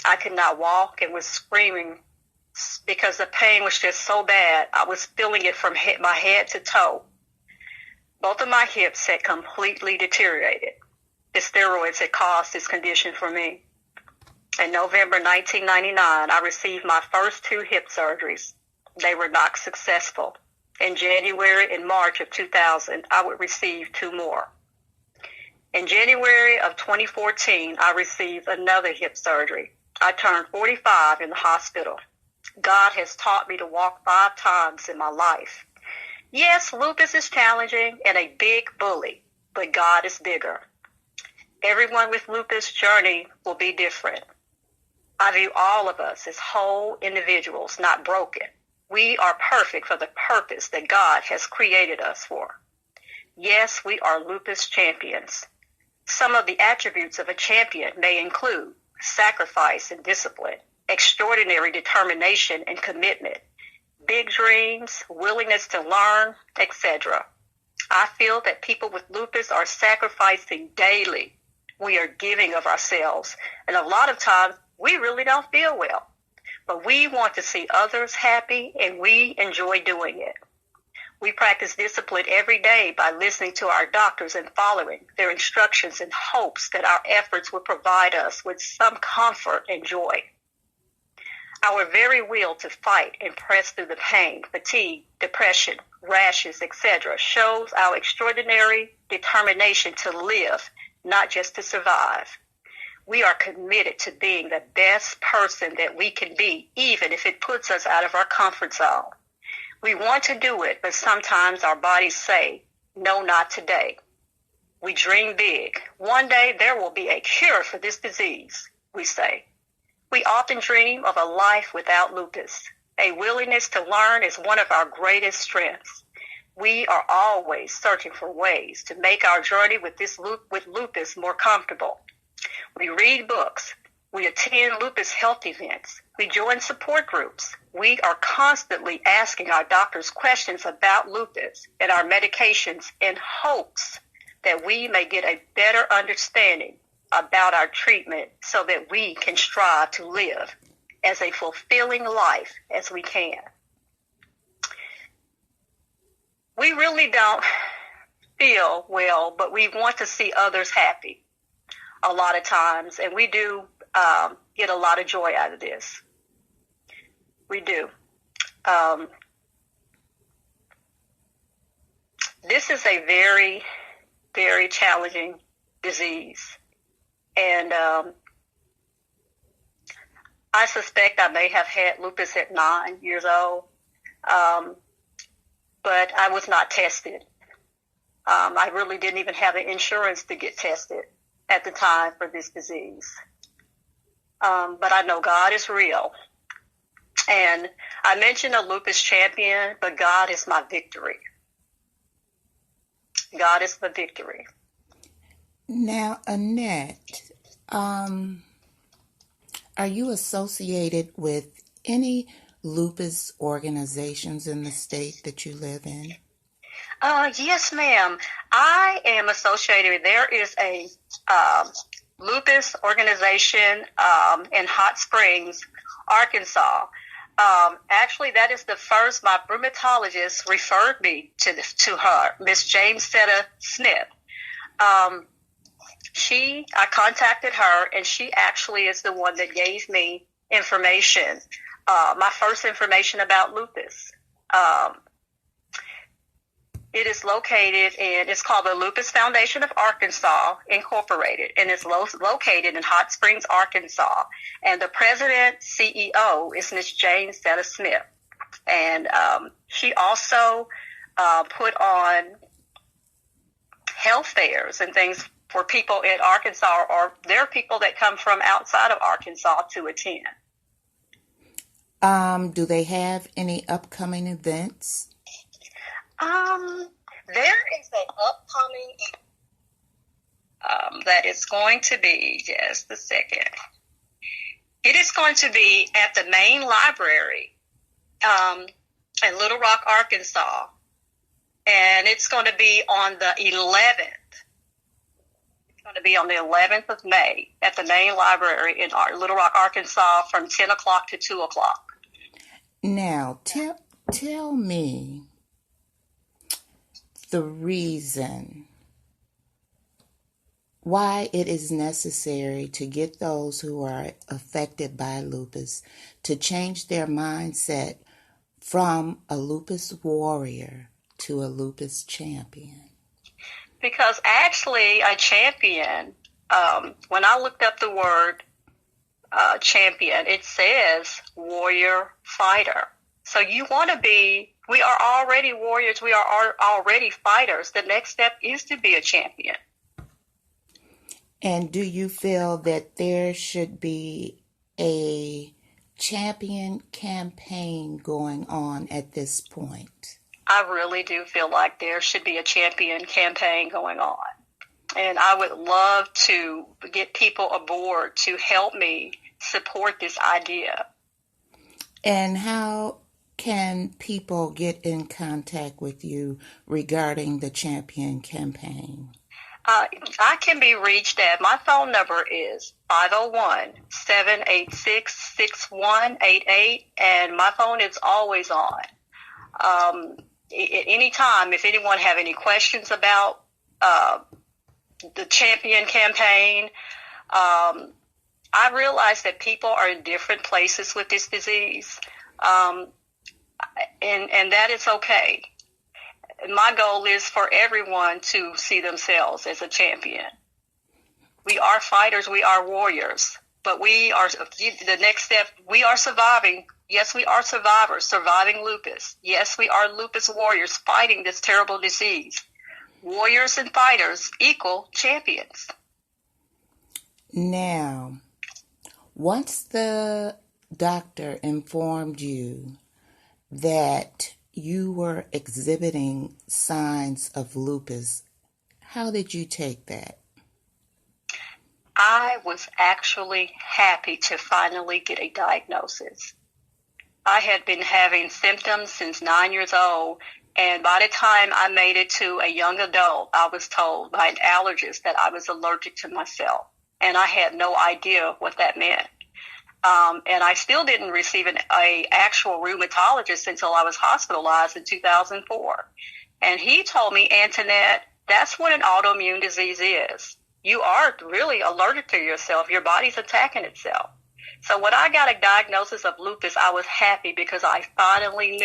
I could not walk and was screaming because the pain was just so bad. I was feeling it from my head to toe. Both of my hips had completely deteriorated. The steroids had caused this condition for me. In November 1999, I received my first 2 hip surgeries. They were not successful. In January and March of 2000, I would receive 2 more. In January of 2014, I received another hip surgery. I turned 45 in the hospital. God has taught me to walk 5 times in my life. Yes, lupus is challenging and a big bully, but God is bigger. Everyone with lupus journey will be different. I view all of us as whole individuals, not broken. We are perfect for the purpose that God has created us for. Yes, we are lupus champions. Some of the attributes of a champion may include sacrifice and discipline, extraordinary determination and commitment, big dreams, willingness to learn, etc. I feel that people with lupus are sacrificing daily. We are giving of ourselves, and a lot of times we really don't feel well, but we want to see others happy, and we enjoy doing it. We practice discipline every day by listening to our doctors and following their instructions in hopes that our efforts will provide us with some comfort and joy. Our very will to fight and press through the pain, fatigue, depression, rashes, etc. shows our extraordinary determination to live, not just to survive. We are committed to being the best person that we can be, even if it puts us out of our comfort zone. We want to do it, but sometimes our bodies say, no, not today. We dream big. One day there will be a cure for this disease, we say. We often dream of a life without lupus. A willingness to learn is one of our greatest strengths. We are always searching for ways to make our journey with lupus more comfortable. We read books. We attend lupus health events. We join support groups. We are constantly asking our doctors questions about lupus and our medications in hopes that we may get a better understanding about our treatment so that we can strive to live as a fulfilling life as we can. We really don't feel well, but we want to see others happy a lot of times, and we do get a lot of joy out of this. We do. This is a very, very challenging disease. And I suspect I may have had lupus at 9 years old, but I was not tested. I really didn't even have the insurance to get tested at the time for this disease. But I know God is real. And I mentioned a lupus champion, but God is my victory. God is the victory. Now, Annette, are you associated with any lupus organizations in the state that you live in? Yes, ma'am. I am associated. There is a lupus organization in Hot Springs, Arkansas. Actually, that is the first. My rheumatologist referred me to her, Miss James Setta Smith. I contacted her, and she actually is the one that gave me information, my first information about lupus. It is located it's called the Lupus Foundation of Arkansas, Incorporated, and it's located in Hot Springs, Arkansas. And the president, CEO, is Miss Jane Setta Smith. And she also put on health fairs and things for people in Arkansas, or there are people that come from outside of Arkansas to attend. Do they have any upcoming events? There is an upcoming that is going to be, just a second. It is going to be at the main library in Little Rock, Arkansas, and it's going to be on the 11th. going to be on the 11th of May at the main library in Little Rock, Arkansas from 10 o'clock to 2 o'clock. Now, tell me the reason why it is necessary to get those who are affected by lupus to change their mindset from a lupus warrior to a lupus champion. Because actually, a champion, when I looked up the word champion, it says warrior fighter. So you want to be, we are already warriors, we are already fighters. The next step is to be a champion. And do you feel that there should be a champion campaign going on at this point? I really do feel like there should be a champion campaign going on. And I would love to get people aboard to help me support this idea. And how can people get in contact with you regarding the champion campaign? I can be reached at, my phone number is 501-786-6188, and my phone is always on. At any time, if anyone have any questions about the champion campaign, I realize that people are in different places with this disease, and that is okay. My goal is for everyone to see themselves as a champion. We are fighters, we are warriors, but we are, the next step, we are surviving. Yes, we are survivors, surviving lupus. Yes, we are lupus warriors fighting this terrible disease. Warriors and fighters equal champions. Now, once the doctor informed you that you were exhibiting signs of lupus, how did you take that? I was actually happy to finally get a diagnosis. I had been having symptoms since 9 years old, and by the time I made it to a young adult, I was told by an allergist that I was allergic to myself, and I had no idea what that meant. And I still didn't receive an actual rheumatologist until I was hospitalized in 2004. And he told me, Antoinette, that's what an autoimmune disease is. You are really allergic to yourself. Your body's attacking itself. So when I got a diagnosis of lupus, I was happy because I finally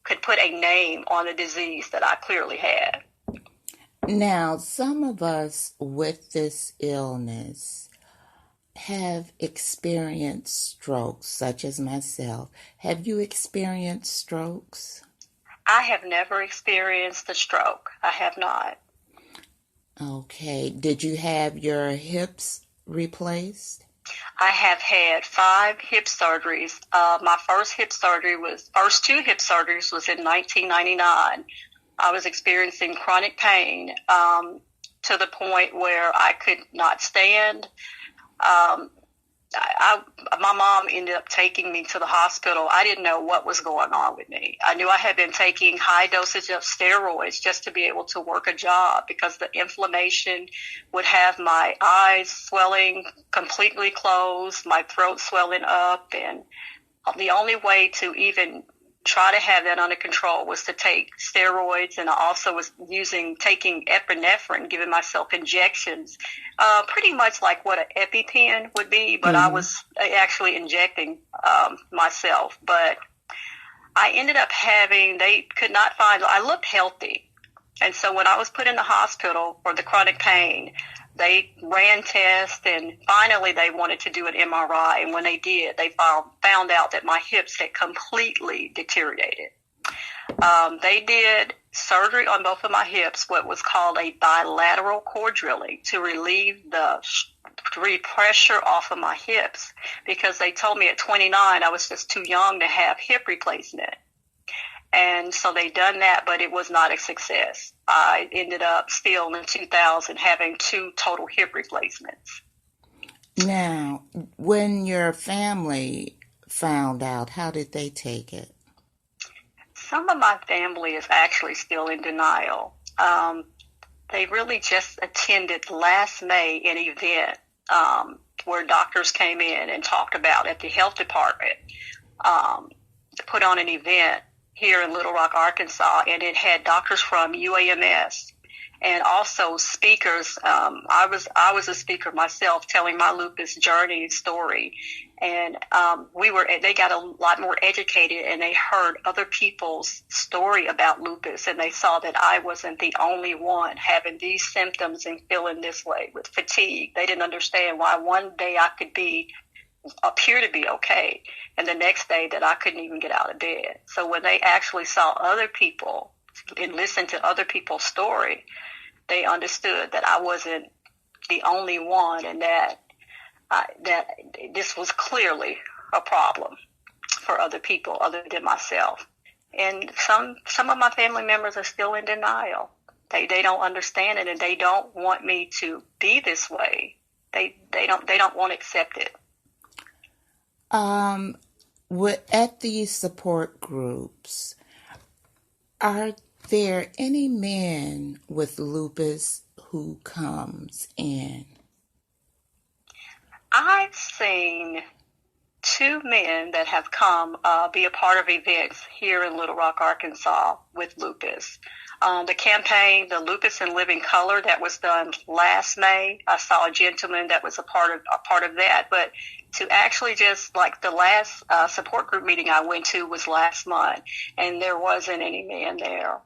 could put a name on the disease that I clearly had. Now, some of us with this illness have experienced strokes, such as myself. Have you experienced strokes? I have never experienced a stroke. I have not. Okay. Did you have your hips replaced? I have had 5 hip surgeries. My first two hip surgeries was in 1999. I was experiencing chronic pain to the point where I could not stand. My mom ended up taking me to the hospital. I didn't know what was going on with me. I knew I had been taking high dosage of steroids just to be able to work a job because the inflammation would have my eyes swelling completely closed, my throat swelling up, and the only way to even try to have that under control was to take steroids, and I also was taking epinephrine, giving myself injections, pretty much like what an EpiPen would be, but I was actually injecting myself. But I ended up they could not find, I looked healthy. And so when I was put in the hospital for the chronic pain, they ran tests, and finally they wanted to do an MRI. And when they did, they found out that my hips had completely deteriorated. They did surgery on both of my hips, what was called a bilateral core drilling, to relieve the pressure off of my hips, because they told me at 29 I was just too young to have hip replacement. And so they done that, but it was not a success. I ended up still in 2000 having 2 total hip replacements. Now, when your family found out, how did they take it? Some of my family is actually still in denial. They really just attended last May an event where doctors came in and talked about at the health department, put on an event here in Little Rock, Arkansas, and it had doctors from UAMS and also speakers. I was a speaker myself, telling my lupus journey and story, and they got a lot more educated, and they heard other people's story about lupus, and they saw that I wasn't the only one having these symptoms and feeling this way with fatigue. They didn't understand why one day I could appear to be okay, and the next day that I couldn't even get out of bed. So when they actually saw other people and listened to other people's story, they understood that I wasn't the only one, and that this was clearly a problem for other people other than myself. And some of my family members are still in denial. They don't understand it, and they don't want me to be this way. They don't want to accept it. At these support groups, are there any men with lupus who comes in? I've seen 2 men that have come be a part of events here in Little Rock, Arkansas with lupus. The campaign, the Lupus in Living Color, that was done last May. I saw a gentleman that was a part of that, but to actually just like the last support group meeting I went to was last month, and there wasn't any man there.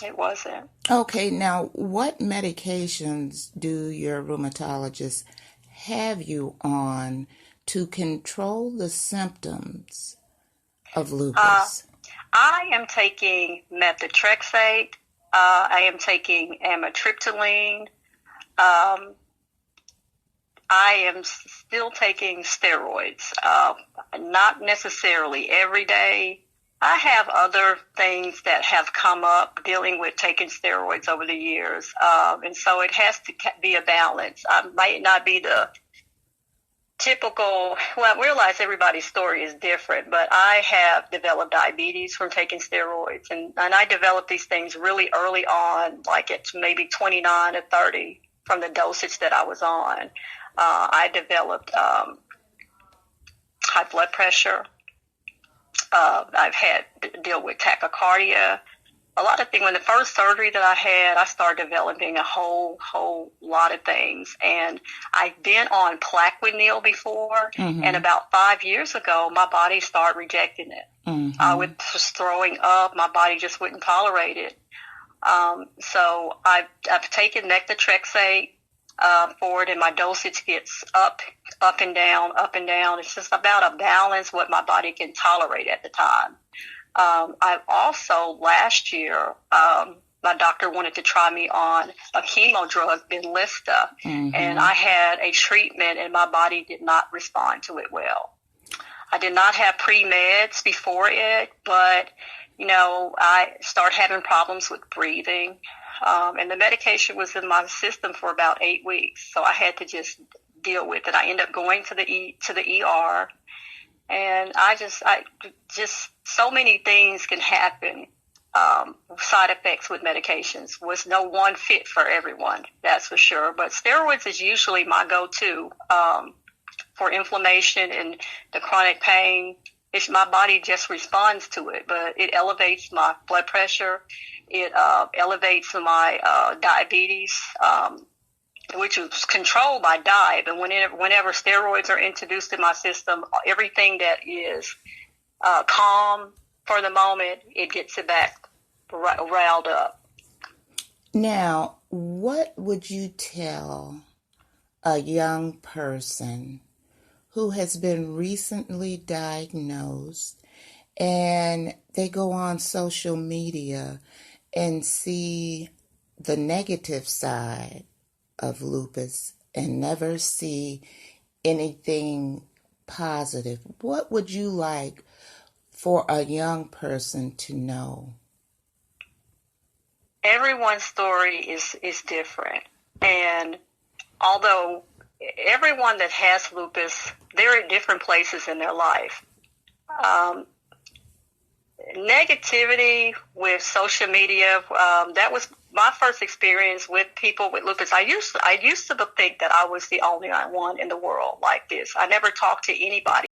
It wasn't. Okay, now what medications do your rheumatologist have you on to control the symptoms of lupus? I am taking methotrexate. I am taking amitriptyline. I am still taking steroids. Not necessarily every day. I have other things that have come up dealing with taking steroids over the years. And so it has to be a balance. I might not be the typical, well, I realize everybody's story is different, but I have developed diabetes from taking steroids, and I developed these things really early on, like at maybe 29 or 30 from the dosage that I was on. I developed high blood pressure. I've had to deal with tachycardia. A lot of things. When the first surgery that I had, I started developing a whole lot of things. And I've been on Plaquenil before, and about 5 years ago, my body started rejecting it. I was just throwing up. My body just wouldn't tolerate it. So I've taken methotrexate for it, and my dosage gets up and down, up and down. It's just about a balance what my body can tolerate at the time. I also, last year, my doctor wanted to try me on a chemo drug, Benlysta, and I had a treatment, and my body did not respond to it well. I did not have pre-meds before it, but, I started having problems with breathing, and the medication was in my system for about 8 weeks, so I had to just deal with it. I ended up going to the ER. And I just so many things can happen. Side effects with medications was no one fit for everyone, that's for sure. But steroids is usually my go-to for inflammation and the chronic pain. My body just responds to it, but it elevates my blood pressure. It elevates my diabetes. Which is controlled by diet. And whenever steroids are introduced in my system, everything that is calm for the moment, it gets it back riled up. Now, what would you tell a young person who has been recently diagnosed and they go on social media and see the negative side of lupus and never see anything positive? What would you like for a young person to know? Everyone's story is different. And although everyone that has lupus, they're at different places in their life. Negativity with social media, that was my first experience with people with lupus, I used to think that I was the only one in the world like this. I never talked to anybody